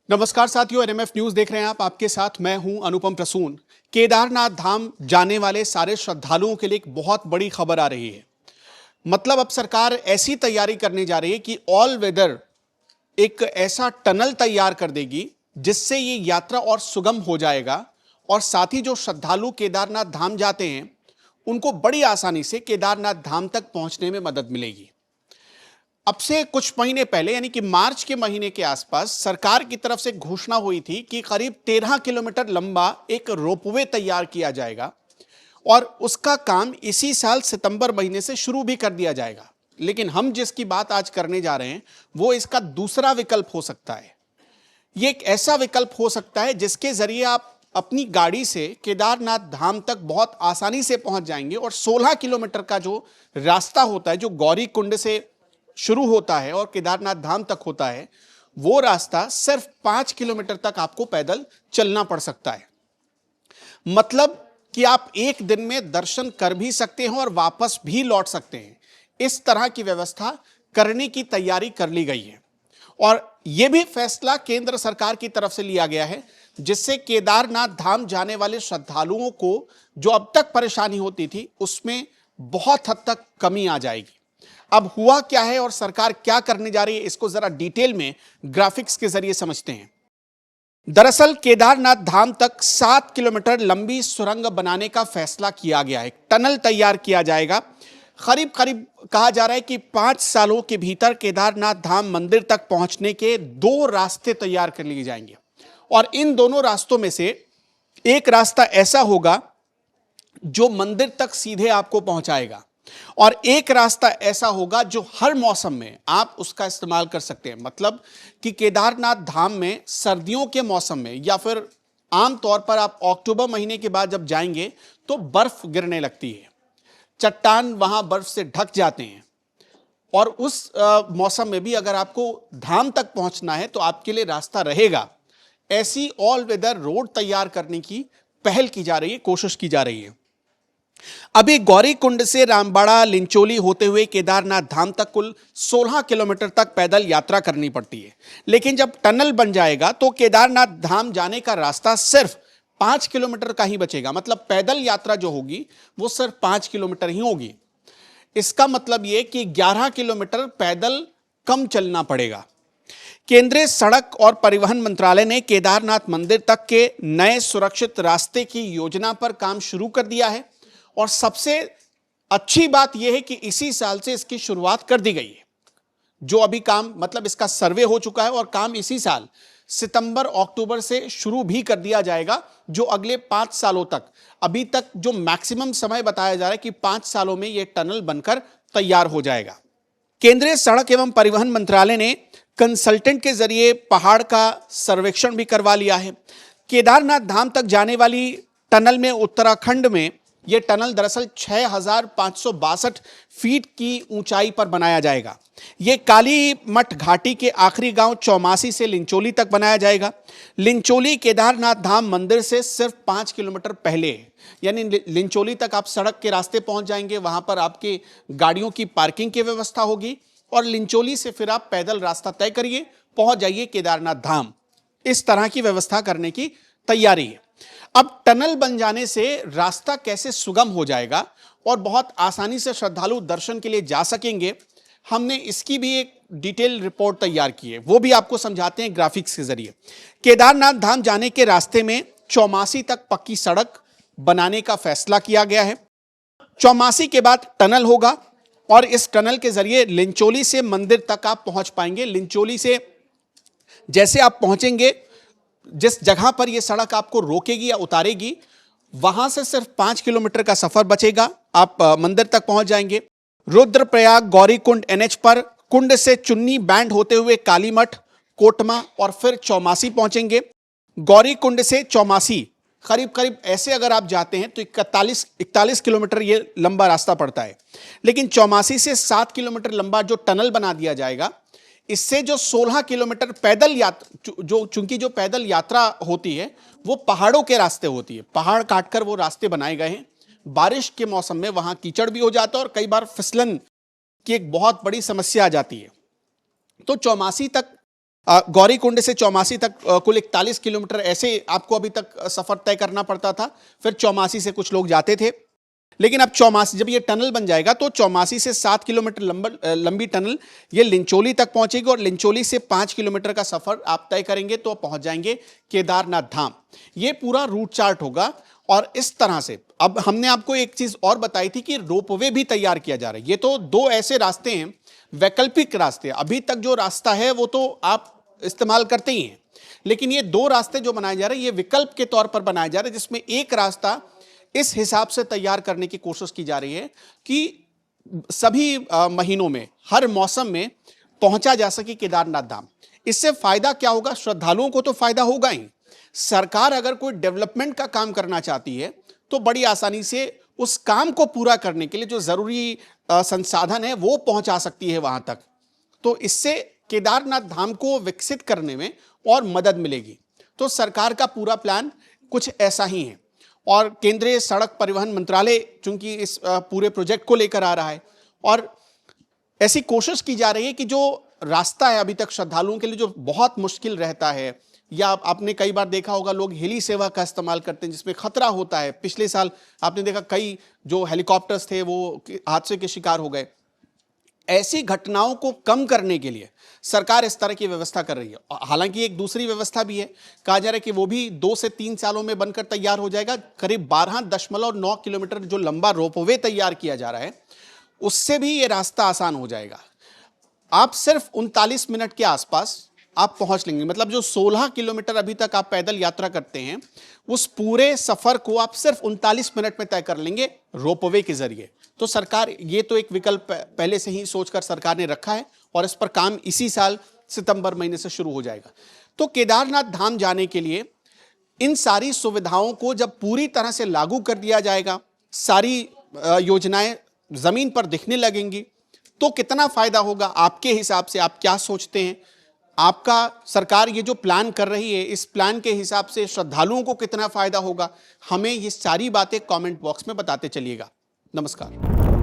नमस्कार साथियों, NMF news देख रहे हैं आप। आपके साथ मैं हूं अनुपम प्रसून। केदारनाथ धाम जाने वाले सारे श्रद्धालुओं के लिए एक बहुत बड़ी खबर आ रही है। मतलब अब सरकार ऐसी तैयारी करने जा रही है कि ऑल वेदर एक ऐसा टनल तैयार कर देगी जिससे ये यात्रा और सुगम हो जाएगा और साथ ही जो श्रद्धालु केदारनाथ धाम जाते हैं उनको बड़ी आसानी से केदारनाथ धाम तक पहुंचने में मदद मिलेगी। अब से कुछ महीने पहले यानी कि मार्च के महीने के आसपास सरकार की तरफ से घोषणा हुई थी कि करीब 13 किलोमीटर लंबा एक रोपवे तैयार किया जाएगा और उसका काम इसी साल सितंबर महीने से शुरू भी कर दिया जाएगा। लेकिन हम जिसकी बात आज करने जा रहे हैं वो इसका दूसरा विकल्प हो सकता है। ये एक ऐसा विकल्प हो सकता है जिसके जरिए आप अपनी गाड़ी से केदारनाथ धाम तक बहुत आसानी से पहुंच जाएंगे और 16 किलोमीटर का जो रास्ता होता है, जो गौरी कुंड से शुरू होता है और केदारनाथ धाम तक होता है, वो रास्ता सिर्फ 5 किलोमीटर तक आपको पैदल चलना पड़ सकता है। मतलब कि आप एक दिन में दर्शन कर भी सकते हैं और वापस भी लौट सकते हैं। इस तरह की व्यवस्था करने की तैयारी कर ली गई है और यह भी फैसला केंद्र सरकार की तरफ से लिया गया है जिससे केदारनाथ धाम जाने वाले श्रद्धालुओं को जो अब तक परेशानी होती थी उसमें बहुत हद तक कमी आ जाएगी। अब हुआ क्या है और सरकार क्या करने जा रही है, इसको जरा डिटेल में ग्राफिक्स के जरिए समझते हैं। दरअसल केदारनाथ धाम तक 7 किलोमीटर लंबी सुरंग बनाने का फैसला किया गया है। टनल तैयार किया जाएगा। करीब करीब कहा जा रहा है कि 5 सालों के भीतर केदारनाथ धाम मंदिर तक पहुंचने के 2 रास्ते तैयार कर लिए जाएंगे और इन दोनों रास्तों में से एक रास्ता ऐसा होगा जो मंदिर तक सीधे आपको पहुंचाएगा और एक रास्ता ऐसा होगा जो हर मौसम में आप उसका इस्तेमाल कर सकते हैं। मतलब कि केदारनाथ धाम में सर्दियों के मौसम में या फिर आमतौर पर आप अक्टूबर महीने के बाद जब जाएंगे तो बर्फ गिरने लगती है, चट्टान वहां बर्फ से ढक जाते हैं और उस मौसम में भी अगर आपको धाम तक पहुंचना है तो आपके लिए रास्ता रहेगा। ऐसी ऑल वेदर रोड तैयार करने की पहल की जा रही है, कोशिश की जा रही है। अभी गौरी कुंड से रामबाड़ा लिंचोली होते हुए केदारनाथ धाम तक कुल 16 किलोमीटर तक पैदल यात्रा करनी पड़ती है, लेकिन जब टनल बन जाएगा तो केदारनाथ धाम जाने का रास्ता सिर्फ 5 किलोमीटर का ही बचेगा। मतलब पैदल यात्रा जो होगी वो सिर्फ 5 किलोमीटर ही होगी। इसका मतलब यह कि 11 किलोमीटर पैदल कम चलना पड़ेगा। केंद्रीय सड़क और परिवहन मंत्रालय ने केदारनाथ मंदिर तक के नए सुरक्षित रास्ते की योजना पर काम शुरू कर दिया है और सबसे अच्छी बात यह है कि इसी साल से इसकी शुरुआत कर दी गई है। जो अभी काम मतलब इसका सर्वे हो चुका है और काम इसी साल सितंबर अक्टूबर से शुरू भी कर दिया जाएगा, जो अगले 5 सालों तक, अभी तक जो मैक्सिमम समय बताया जा रहा है कि 5 सालों में यह टनल बनकर तैयार हो जाएगा। केंद्रीय सड़क एवं परिवहन मंत्रालय ने कंसल्टेंट के जरिए पहाड़ का सर्वेक्षण भी करवा लिया है। केदारनाथ धाम तक जाने वाली टनल में उत्तराखंड में यह टनल दरअसल 6562 फीट की ऊंचाई पर बनाया जाएगा। यह काली मठ घाटी के आखिरी गांव चौमासी से लिंचोली तक बनाया जाएगा। लिंचोली केदारनाथ धाम मंदिर से सिर्फ 5 किलोमीटर पहले है, यानी लिंचोली तक आप सड़क के रास्ते पहुंच जाएंगे। वहां पर आपकी गाड़ियों की पार्किंग की व्यवस्था होगी और लिंचोली से फिर आप पैदल रास्ता तय करिए, पहुंच जाइए केदारनाथ धाम। इस तरह की व्यवस्था करने की तैयारी है। अब टनल बन जाने से रास्ता कैसे सुगम हो जाएगा और बहुत आसानी से श्रद्धालु दर्शन के लिए जा सकेंगे, हमने इसकी भी एक डिटेल रिपोर्ट तैयार की है, वो भी आपको समझाते हैं ग्राफिक्स के जरिए। केदारनाथ धाम जाने के रास्ते में चौमासी तक पक्की सड़क बनाने का फैसला किया गया है। चौमासी के बाद टनल होगा और इस टनल के जरिए लिंचोली से मंदिर तक आप पहुंच पाएंगे। लिंचोली से जैसे आप पहुंचेंगे, जिस जगह पर यह सड़क आपको रोकेगी या उतारेगी, वहां से सिर्फ 5 किलोमीटर का सफर बचेगा, आप मंदिर तक पहुंच जाएंगे। रुद्रप्रयाग गौरी कुंड एनएच पर कुंड से चुन्नी बैंड होते हुए कालीमठ, कोटमा और फिर चौमासी पहुंचेंगे। गौरी कुंड से चौमासी करीब करीब ऐसे अगर आप जाते हैं तो 41 किलोमीटर ये लंबा रास्ता पड़ता है, लेकिन चौमासी से 7 किलोमीटर लंबा जो टनल बना दिया जाएगा, इससे जो 16 किलोमीटर पैदल यात्रा, चूंकि जो पैदल यात्रा होती है वो पहाड़ों के रास्ते होती है, पहाड़ काटकर वो रास्ते बनाए गए हैं। बारिश के मौसम में वहां कीचड़ भी हो जाता है और कई बार फिसलन की एक बहुत बड़ी समस्या आ जाती है। तो चौमासी तक गौरीकुंड से चौमासी तक कुल 41 किलोमीटर ऐसे आपको अभी तक सफर तय करना पड़ता था। फिर चौमासी से कुछ लोग जाते थे, लेकिन अब चौमासी जब ये टनल बन जाएगा तो चौमासी से 7 किलोमीटर लंबी टनल ये लिंचोली तक पहुंचेगी और लिंचोली से 5 किलोमीटर का सफर आप तय करेंगे तो पहुंच जाएंगे केदारनाथ धाम। ये पूरा रूट चार्ट होगा। और इस तरह से अब हमने आपको एक चीज और बताई थी कि रोपवे भी तैयार किया जा रहा है। ये तो दो ऐसे रास्ते हैं, वैकल्पिक रास्ते। अभी तक जो रास्ता है वो तो आप इस्तेमाल करते ही हैं, लेकिन ये दो रास्ते जो बनाए जा रहे हैं ये विकल्प के तौर पर बनाए जा रहे हैं, जिसमें एक रास्ता इस हिसाब से तैयार करने की कोशिश की जा रही है कि सभी महीनों में, हर मौसम में पहुंचा जा सके केदारनाथ धाम। इससे फायदा क्या होगा? श्रद्धालुओं को तो फायदा होगा ही। सरकार अगर कोई डेवलपमेंट का काम करना चाहती है तो बड़ी आसानी से उस काम को पूरा करने के लिए जो जरूरी संसाधन है वो पहुंचा सकती है वहां तक। तो इससे केदारनाथ धाम को विकसित करने में और मदद मिलेगी। तो सरकार का पूरा प्लान कुछ ऐसा ही है। और केंद्रीय सड़क परिवहन मंत्रालय चूंकि इस पूरे प्रोजेक्ट को लेकर आ रहा है और ऐसी कोशिश की जा रही है कि जो रास्ता है अभी तक श्रद्धालुओं के लिए जो बहुत मुश्किल रहता है, या आपने कई बार देखा होगा लोग हेली सेवा का इस्तेमाल करते हैं जिसमें खतरा होता है। पिछले साल आपने देखा कई जो हेलीकॉप्टर्स थे वो हादसे के शिकार हो गए। ऐसी घटनाओं को कम करने के लिए सरकार इस तरह की व्यवस्था कर रही है। हालांकि एक दूसरी व्यवस्था भी है, कहा जा रहा है कि वो भी 2 से 3 सालों में बनकर तैयार हो जाएगा। करीब 12.9 किलोमीटर जो लंबा रोपवे तैयार किया जा रहा है उससे भी ये रास्ता आसान हो जाएगा। आप सिर्फ 39 मिनट के आसपास आप पहुंच लेंगे। मतलब जो 16 किलोमीटर अभी तक आप पैदल यात्रा करते हैं उस पूरे सफर को आप सिर्फ 39 मिनट में तय कर लेंगे रोपवे के जरिए। तो सरकार ये तो एक विकल्प पहले से ही सोचकर सरकार ने रखा है और इस पर काम इसी साल सितंबर महीने से शुरू हो जाएगा। तो केदारनाथ धाम जाने के लिए इन सारी सुविधाओं को जब पूरी तरह से लागू कर दिया जाएगा, सारी योजनाएं जमीन पर दिखने लगेंगी, तो कितना फायदा होगा आपके हिसाब से? आप क्या सोचते हैं? आपका सरकार ये जो प्लान कर रही है इस प्लान के हिसाब से श्रद्धालुओं को कितना फायदा होगा? हमें ये सारी बातें कमेंट बॉक्स में बताते चलिएगा। नमस्कार।